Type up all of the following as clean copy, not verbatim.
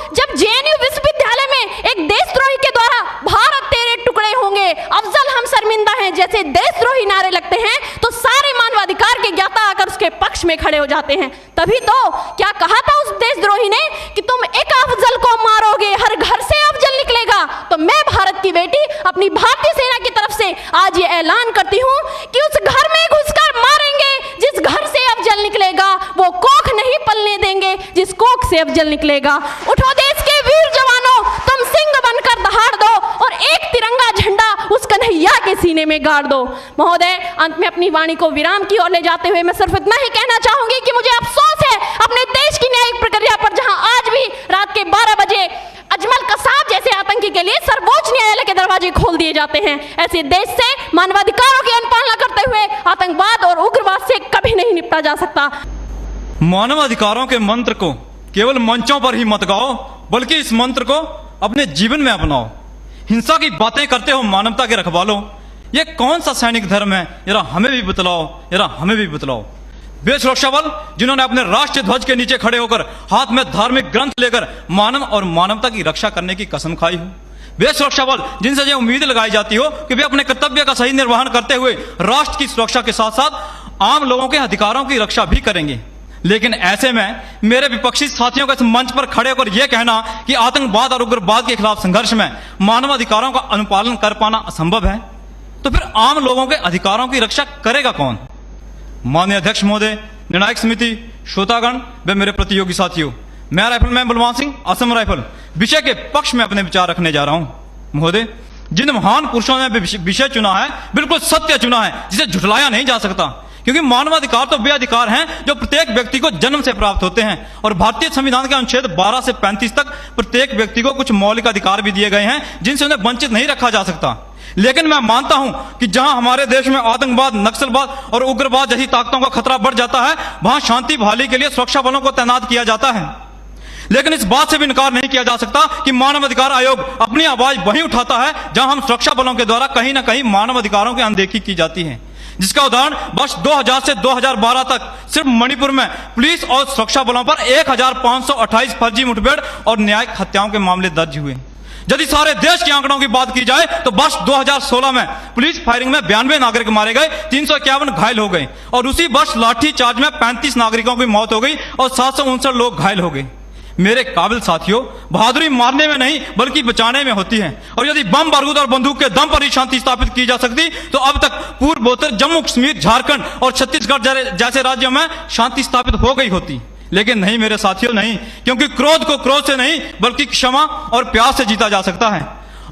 जब जेएनयू विश्वविद्यालय में एक देशद्रोही के द्वारा भारत तेरे टुकड़े होंगे, अफजल हम शर्मिंदा हैं जैसे देशद्रोही नारे लगते हैं, तो सारे मानवाधिकार के ज्ञाता आकर उसके पक्ष में खड़े हो जाते हैं। तभी तो क्या कहा था उस देशद्रोही ने कि तुम एक अफजल को मारोगे, हर घर से अफजल निकलेगा। तो मैं भारत की बेटी अपनी भारतीय सेना की तरफ से आज ये ऐलान करती हूँ कि उस घर में घुसकर मारेंगे जिस घर से अफजल निकलेगा, वो कोख नहीं पलने देंगे जिस कोख से अफजल निकलेगा। उठो देश के वीर जवानों, तुम सिंह बनकर दहाड़ दो और एक तिरंगा झंडा उस कन्हैया के सीने में गाड़ दो। महोदय, अंत में अपनी वाणी को विराम की ओर ले जाते हुए मैं सिर्फ इतना ही कहना चाहूंगी कि मुझे अफसोस है अपने देश की न्यायिक प्रक्रिया पर, जहां आज भी रात के 12 बजे अजमल कसाब जैसे आतंकी के लिए सर्वोच्च न्यायालय के दरवाजे खोल दिए जाते हैं। ऐसे देश से मानवाधिकारों की अनुपालना करते हुए आतंकवाद और उग्रवाद से कभी नहीं निपटा जा सकता। मानवाधिकारों के मंत्र को केवल मंचों पर ही मत गाओ, बल्कि इस मंत्र को अपने जीवन में अपनाओ। हिंसा की बातें करते हो मानवता के रखवालों, ये कौन सा सैनिक धर्म है, जरा हमें भी बतलाओ, जरा हमें भी बतलाओ। वे सुरक्षा बल जिन्होंने अपने राष्ट्रीय ध्वज के नीचे खड़े होकर हाथ में धार्मिक ग्रंथ लेकर मानव और मानवता की रक्षा करने की कसम खाई हो, वे सुरक्षा बल जिनसे ये उम्मीद लगाई जाती हो कि वे अपने कर्तव्य का सही निर्वहन करते हुए राष्ट्र की सुरक्षा के साथ साथ आम लोगों के अधिकारों की रक्षा भी करेंगे। लेकिन ऐसे में मेरे विपक्षी साथियों के इस मंच पर खड़े होकर यह कहना कि आतंकवाद और उग्रवाद के खिलाफ संघर्ष में मानवाधिकारों का अनुपालन कर पाना असंभव है, तो फिर आम लोगों के अधिकारों की रक्षा करेगा कौन? माननीय अध्यक्ष महोदय, निर्णायक समिति, श्रोतागण व मेरे प्रतियोगी साथियों, मैं राइफलमैन बलवान सिंह, असम राइफल विषय के पक्ष में अपने विचार रखने जा रहा हूं। महोदय, जिन महान पुरुषों ने विषय चुना है, बिल्कुल सत्य चुना है जिसे झुठलाया नहीं जा सकता, क्योंकि मानवाधिकार तो वे अधिकार हैं जो प्रत्येक व्यक्ति को जन्म से प्राप्त होते हैं और भारतीय संविधान के अनुच्छेद 12 से 35 तक प्रत्येक व्यक्ति को कुछ मौलिक अधिकार भी दिए गए हैं जिनसे उन्हें वंचित नहीं रखा जा सकता। लेकिन मैं मानता हूं कि जहां हमारे देश में आतंकवाद, नक्सलवाद और उग्रवाद जैसी ताकतों का खतरा बढ़ जाता है, वहां शांति बहाली के लिए सुरक्षा बलों को तैनात किया जाता है। लेकिन इस बात से भी इनकार नहीं किया जा सकता कि मानवाधिकार आयोग अपनी आवाज वहीं उठाता है जहां हम सुरक्षा बलों के द्वारा कहीं ना कहीं मानवाधिकारों की अनदेखी की जाती है, जिसका उदाहरण वर्ष 2000 से 2012 तक सिर्फ मणिपुर में पुलिस और सुरक्षा बलों पर 1528 फर्जी मुठभेड़ और न्यायिक हत्याओं के मामले दर्ज हुए। यदि सारे देश के आंकड़ों की बात की जाए तो वर्ष 2016 में पुलिस फायरिंग में 92 नागरिक मारे गए, 351 घायल हो गए और उसी वर्ष लाठी चार्ज में 35 नागरिकों की मौत हो गई और 759 लोग घायल हो गए। मेरे काबिल साथियों, बहादुरी मारने में नहीं बल्कि बचाने में होती है, और यदि बम बारूद और बंदूक के दम पर ही शांति स्थापित की जा सकती तो अब तक पूर्वोत्तर जम्मू कश्मीर, झारखंड और छत्तीसगढ़ जैसे राज्यों में शांति स्थापित हो गई होती। लेकिन नहीं मेरे साथियों, नहीं, क्योंकि क्रोध को क्रोध से नहीं बल्कि क्षमा और प्यार से जीता जा सकता है।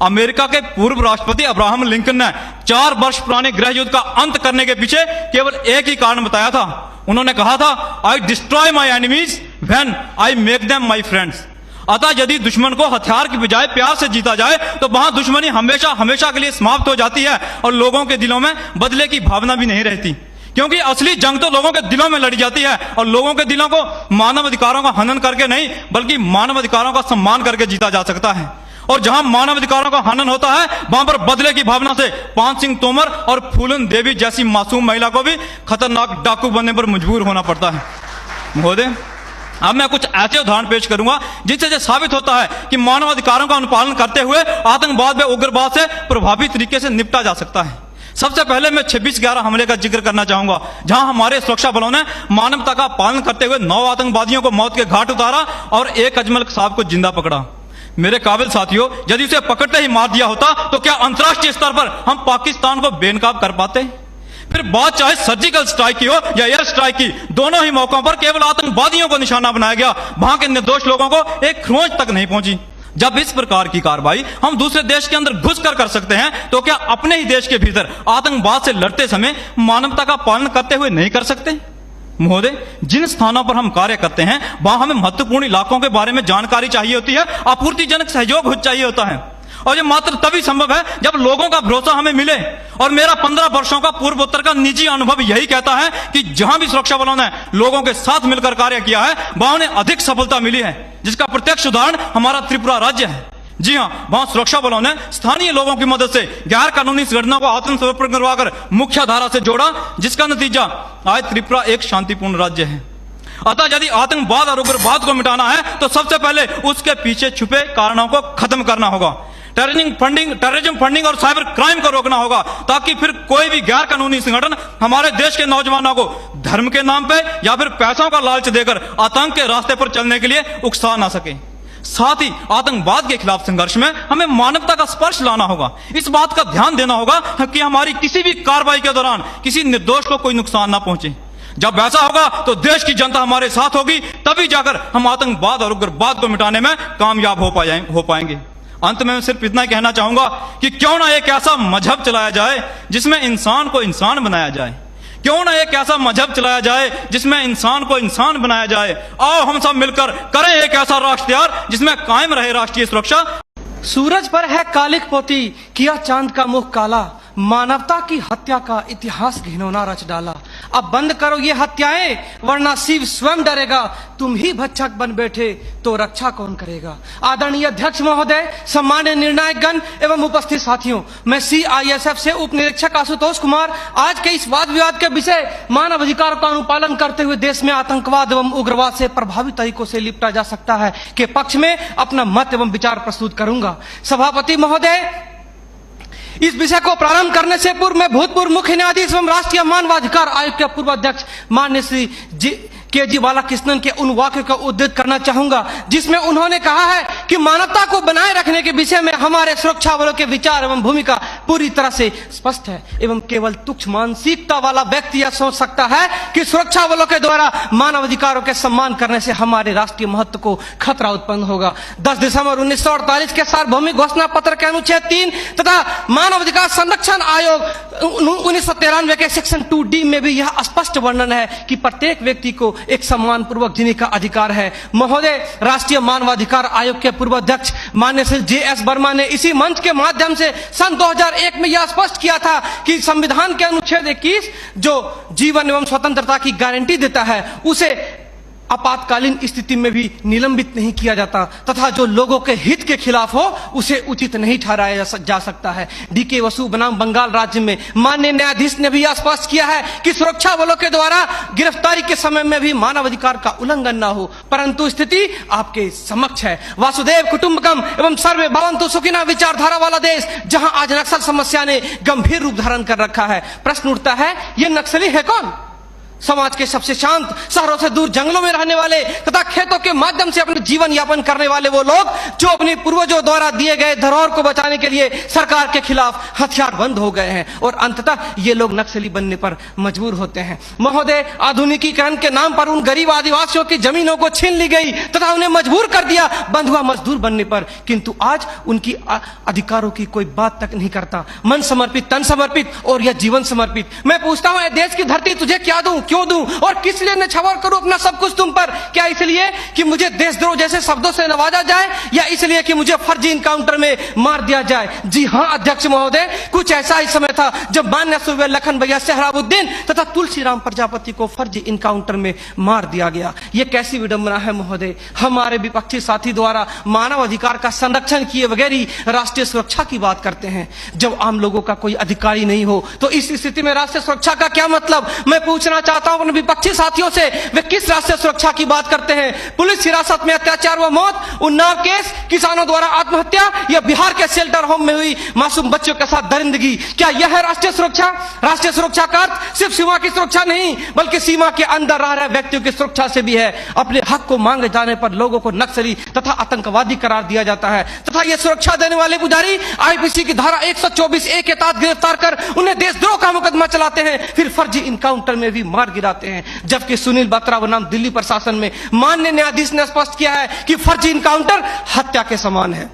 अमेरिका के पूर्व राष्ट्रपति अब्राहम लिंकन ने 4 वर्ष पुराने गृह युद्ध का अंत करने के पीछे केवल एक ही कारण बताया था। उन्होंने कहा था, आई destroy my enemies when I make them my friends. अतः यदि दुश्मन को हथियार की बजाय प्यार से जीता जाए तो वहां दुश्मनी हमेशा हमेशा के लिए समाप्त हो जाती है और लोगों के दिलों में बदले की भावना भी नहीं रहती, क्योंकि असली जंग तो लोगों के दिलों में लड़ी जाती है और लोगों के दिलों को मानव अधिकारों का हनन करके नहीं बल्कि मानव अधिकारों का सम्मान करके जीता जा सकता है। और जहां मानव अधिकारों का हनन होता है वहां पर बदले की भावना से पान सिंह तोमर और फूलन देवी जैसी मासूम महिला को भी खतरनाक डाकू बनने पर मजबूर होना पड़ता है। महोदय, अब मैं कुछ ऐसे उदाहरण पेश करूंगा जिनसे यह साबित होता है कि मानव अधिकारों का अनुपालन करते हुए आतंकवाद व उग्रवाद से प्रभावी तरीके से निपटा जा सकता है। सबसे पहले मैं 26/11 हमले का जिक्र करना चाहूंगा, जहां हमारे सुरक्षा बलों ने मानवता का पालन करते हुए 9 आतंकवादियों को मौत के घाट उतारा और एक अजमल कसाब को जिंदा पकड़ा। मेरे काबिल साथियों, यदि उसे पकड़ते ही मार दिया होता तो क्या अंतर्राष्ट्रीय स्तर पर हम पाकिस्तान को बेनकाब कर पाते? फिर बात चाहे सर्जिकल स्ट्राइक की हो या एयर स्ट्राइक की, दोनों ही मौकों पर केवल आतंकवादियों को निशाना बनाया गया, वहां के निर्दोष लोगों को एक खरोंच तक नहीं पहुंची। जब इस प्रकार की कार्रवाई हम दूसरे देश के अंदर घुसकर कर सकते हैं, तो क्या अपने ही देश के भीतर आतंकवाद से लड़ते समय मानवता का पालन करते हुए नहीं कर सकते? महोदय, जिन स्थानों पर हम कार्य करते हैं वहां हमें महत्वपूर्ण इलाकों के बारे में जानकारी चाहिए होती है, आपूर्तिजनक सहयोग चाहिए होता है, और ये मात्र तभी संभव है जब लोगों का भरोसा हमें मिले। और मेरा 15 वर्षों का पूर्वोत्तर का निजी अनुभव यही कहता है कि जहां भी सुरक्षा बलों ने लोगों के साथ मिलकर कार्य किया है वहां उन्हें अधिक सफलता मिली है, जिसका प्रत्यक्ष उदाहरण हमारा त्रिपुरा राज्य है। जी हां, वहां सुरक्षा बलों ने स्थानीय लोगों की मदद से गैर कानूनी संगठनों को आत्मसमर्पण करवाकर मुख्य धारा से जोड़ा, जिसका नतीजा आज त्रिपुरा एक शांतिपूर्ण राज्य है। अतः यदि आतंकवाद और उग्रवाद को मिटाना है तो सबसे पहले उसके पीछे छुपे कारणों को खत्म करना होगा। टेररिज्म फंडिंग और साइबर क्राइम को रोकना होगा, ताकि फिर कोई भी गैर कानूनी संगठन हमारे देश के नौजवानों को धर्म के नाम पे या फिर पैसों का लालच देकर आतंक के रास्ते पर चलने के लिए उकसा ना सके। साथ ही आतंकवाद के खिलाफ संघर्ष में हमें मानवता का स्पर्श लाना होगा। इस बात का ध्यान देना होगा कि हमारी किसी भी कार्रवाई के दौरान किसी निर्दोष को कोई नुकसान ना पहुंचे। जब ऐसा होगा तो देश की जनता हमारे साथ होगी, तभी जाकर हम आतंकवाद और उग्रवाद को मिटाने में कामयाब हो पाएंगे। अंत में मैं सिर्फ इतना कहना चाहूंगा कि क्यों ना एक ऐसा मजहब चलाया जाए जिसमें इंसान को इंसान बनाया जाए। क्यों ना एक ऐसा मजहब चलाया जाए जिसमें इंसान को इंसान बनाया जाए। आओ हम सब मिलकर करें एक ऐसा राष्ट्र तैयार जिसमें कायम रहे राष्ट्रीय सुरक्षा। सूरज पर है कालिक पोती, किया चांद का मुख काला, मानवता की हत्या का इतिहास घिनौना रच डाला। अब बंद करो ये हत्याएं, वरना शिव स्वयं डरेगा। तुम ही भक्षक बन बैठे तो रक्षा कौन करेगा। आदरणीय अध्यक्ष महोदय, सम्मान्य निर्णायक गण एवं उपस्थित साथियों, मैं CISF से उप निरीक्षक आशुतोष कुमार आज के इस वाद विवाद के विषय मानव अधिकार का अनुपालन करते हुए देश में आतंकवाद एवं उग्रवाद से प्रभावी तरीकों से निपटा जा सकता है के पक्ष में अपना मत एवं विचार प्रस्तुत करूंगा। सभापति महोदय, इस विषय को प्रारंभ करने से पूर्व मैं भूतपूर्व मुख्य न्यायाधीश एवं राष्ट्रीय मानवाधिकार आयोग के पूर्व अध्यक्ष माननीय श्री KG बालाकृष्णन के उन वाक्य का उद्धृत करना चाहूंगा जिसमें उन्होंने कहा है कि मानवता को बनाए रखने के विषय में हमारे सुरक्षा बलों के विचार एवं भूमिका पूरी तरह से स्पष्ट है एवं केवल तुच्छ मानसिकता वाला व्यक्ति यह सोच सकता है कि सुरक्षा बलों के द्वारा मानव अधिकारों के सम्मान करने से हमारे राष्ट्रीय महत्व को खतरा उत्पन्न होगा। 10 दिसंबर 1948 के सार्वभौमिक घोषणा पत्र के अनुच्छेद 3 तथा मानव अधिकार संरक्षण आयोग 1993 के सेक्शन 2D में भी यह स्पष्ट वर्णन है कि प्रत्येक व्यक्ति को एक सम्मान पूर्वक जीने का अधिकार है। महोदय, राष्ट्रीय मानवाधिकार आयोग के पूर्व अध्यक्ष माननीय श्री JS वर्मा ने इसी मंच के माध्यम से सन 2001 में यह स्पष्ट किया था कि संविधान के अनुच्छेद 21 जो जीवन एवं स्वतंत्रता की गारंटी देता है उसे आपातकालीन स्थिति में भी निलंबित नहीं किया जाता तथा जो लोगों के हित के खिलाफ हो उसे उचित नहीं ठहराया जा सकता है। DK वसु बनाम बंगाल राज्य में माननीय न्यायाधीश ने भी यह स्पष्ट किया है कि सुरक्षा बलों के द्वारा गिरफ्तारी के समय में भी मानवाधिकार का उल्लंघन न हो, परंतु स्थिति आपके समक्ष है। वासुदेव कुटुंबकम एवं सर्वे भवन्तु सुखिनः विचारधारा वाला देश जहां आज नक्सल समस्या ने गंभीर रूप धारण कर रखा है। प्रश्न उठता है, ये नक्सली है कौन? समाज के सबसे शांत, शहरों से दूर जंगलों में रहने वाले तथा खेतों के माध्यम से अपने जीवन यापन करने वाले वो लोग जो अपने पूर्वजों द्वारा दिए गए धरोहर को बचाने के लिए सरकार के खिलाफ हथियारबंद हो गए हैं और अंततः ये लोग नक्सली बनने पर मजबूर होते हैं। महोदय, आधुनिकीकरण के नाम पर उन गरीब आदिवासियों की जमीनों को छीन ली गई तथा उन्हें मजबूर कर दिया बंधुआ मजदूर बनने पर, किंतु आज उनकी अधिकारों की कोई बात तक नहीं करता। मन समर्पित, तन समर्पित और यह जीवन समर्पित। मैं पूछता हूं, देश की धरती तुझे क्या दूं, क्यों दूं और किस लिए न्यौछावर करूं अपना सब कुछ तुम पर? क्या इसलिए कि मुझे देशद्रोह जैसे शब्दों से नवाजा जाए या इसलिए कि मुझे फर्जी इनकाउंटर में मार दिया जाए? जी हां अध्यक्ष महोदय, कुछ ऐसा ही समय था जब मान्य सूबे लखन भैया सोहराबुद्दीन तथा तुलसीराम प्रजापति को फर्जी इनकाउंटर में मार दिया गया। यह कैसी विडंबना है महोदय। हमारे विपक्षी साथी द्वारा मानव अधिकार का संरक्षण किए बगैर ही राष्ट्रीय सुरक्षा की बात करते हैं। जब आम लोगों का कोई अधिकार ही नहीं हो तो इस स्थिति में राष्ट्रीय सुरक्षा का क्या मतलब? मैं पूछना चाहता हूं अपने विपक्षी साथियों से, वे किस राष्ट्रीय सुरक्षा की बात करते हैं? पुलिस हिरासत में अत्याचार व मौत, उन्नाव केस, किसानों द्वारा आत्महत्या या बिहार के शेल्टर होम में हुई मासूम बच्चों के साथ दरिंदगी, क्या यह है राष्ट्रीय सुरक्षा? राष्ट्रीय सुरक्षा का अर्थ सिर्फ सीमा की सुरक्षा नहीं बल्कि सीमा के अंदर रह रहे व्यक्तियों की सुरक्षा से भी है। अपने हक को मांगे जाने पर लोगों को नक्सली तथा आतंकवादी करार दिया जाता है तथा यह सुरक्षा देने वाले पुजारी IPC की धारा 124A के तहत गिरफ्तार कर उन्हें देशद्रोह का मुकदमा चलाते हैं, फिर फर्जी इनकाउंटर में भी मार गिराते हैं। जबकि सुनील बत्रा बनाम दिल्ली प्रशासन में माननीय न्यायाधीश ने स्पष्ट किया है कि फर्जी इनकाउंटर हत्या के समान है।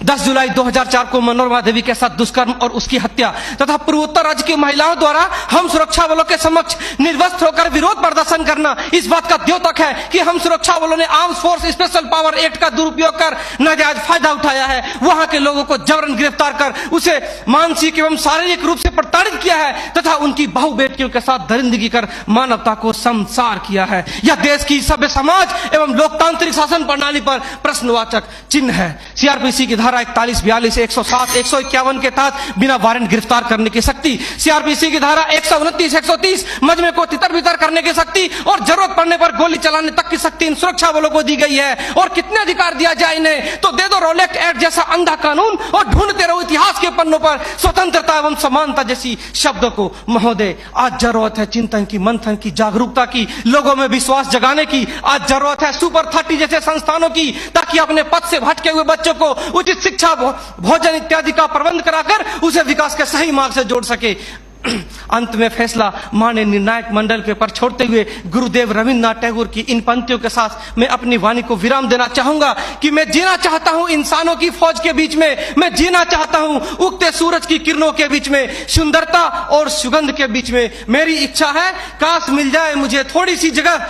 10 जुलाई 2004 को मनोरमा देवी के साथ दुष्कर्म और उसकी हत्या तथा पूर्वोत्तर राज्य की महिलाओं द्वारा हम सुरक्षा बलों के समक्ष निर्वस्त्र होकर विरोध प्रदर्शन करना इस बात का द्योतक है कि हम सुरक्षा बलों ने arms force special power act का दुरुपयोग कर नाजायज फायदा उठाया है। वहां के लोगों को जबरन गिरफ्तार कर उसे मानसिक एवं शारीरिक रूप से प्रताड़ित किया है तथा उनकी बहु बेटियों के साथ दरिंदगी कर मानवता को संसार किया है। यह देश की सभ्य समाज एवं लोकतांत्रिक शासन प्रणाली पर प्रश्नवाचक चिन्ह है। CRPC की धारा धारा 41, 42, 107, 151 के तहत बिना वारंट गिरफ्तार करने की शक्ति, सीआरपीसी की धारा 129, 130 मजमे को तितर बितर करने की शक्ति और जरूरत पड़ने पर गोली चलाने तक की शक्ति इन सुरक्षा बलों को दी गई है। और कितने अधिकार दिया जाए इन्हें, तो दे दो रोलेक्ट एक्ट जैसा अंधा कानून और ढूंढते रहो इतिहास के पन्नों पर स्वतंत्रता एवं समानता जैसी शब्दों को। महोदय, आज जरूरत है चिंतन की, मंथन की, जागरूकता की, लोगों में विश्वास जगाने की। आज जरूरत है सुपर 30 जैसे संस्थानों की, ताकि अपने पथ से भटके हुए बच्चों को उचित शिक्षा, भोजन इत्यादि का प्रबंध कराकर उसे विकास के सही मार्ग से जोड़ सके। अंत में फैसला माननीय निर्णायक मंडल के पर छोड़ते हुए गुरुदेव रविन्द्रनाथ टैगोर की इन पंक्तियों के साथ मैं अपनी वाणी को विराम देना चाहूंगा कि मैं जीना चाहता हूं इंसानों की फौज के बीच में, मैं जीना चाहता हूं उगते सूरज की किरणों के बीच में, सुंदरता और सुगंध के बीच में। मेरी इच्छा है काश मिल जाए मुझे थोड़ी सी जगह